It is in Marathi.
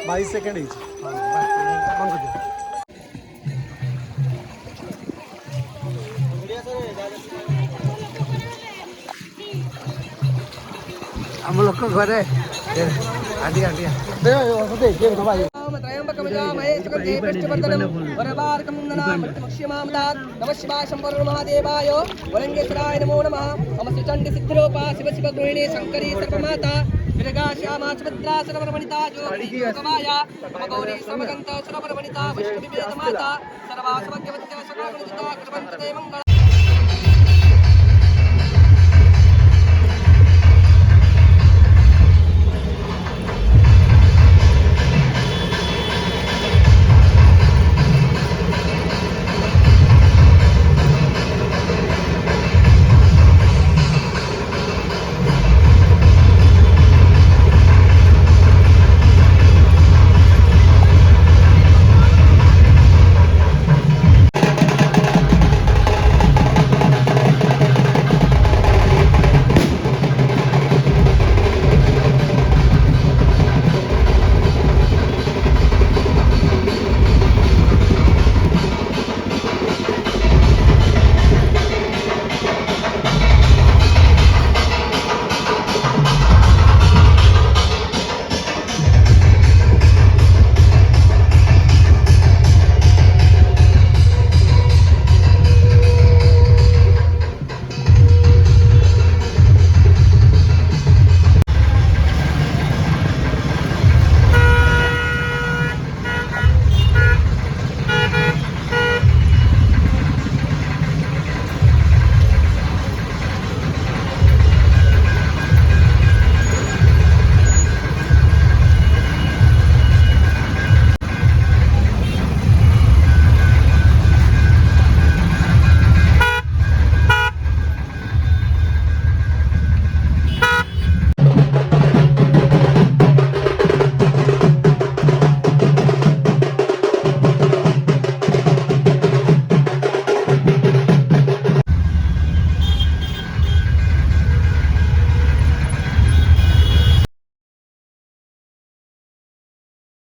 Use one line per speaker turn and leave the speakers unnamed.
बाईस सेकंड इच हम लोग को घरे आदि आदि नमः शिवाय शंभो महादेवाय वरंगेश्वराय नमो नमः नमः चंडी सिद्धरूपा शिव शिव गृहिणी शंकरी सर्वमाता दुर्गा श्यामा सुभद्रा सर्वरमणिता जोगमाया नमः गौरी समगंत सर्वरमणिता विष्णु विवेद माता सर्वासमग्यवत्या सकलगुणजिता कृपंचते मंगल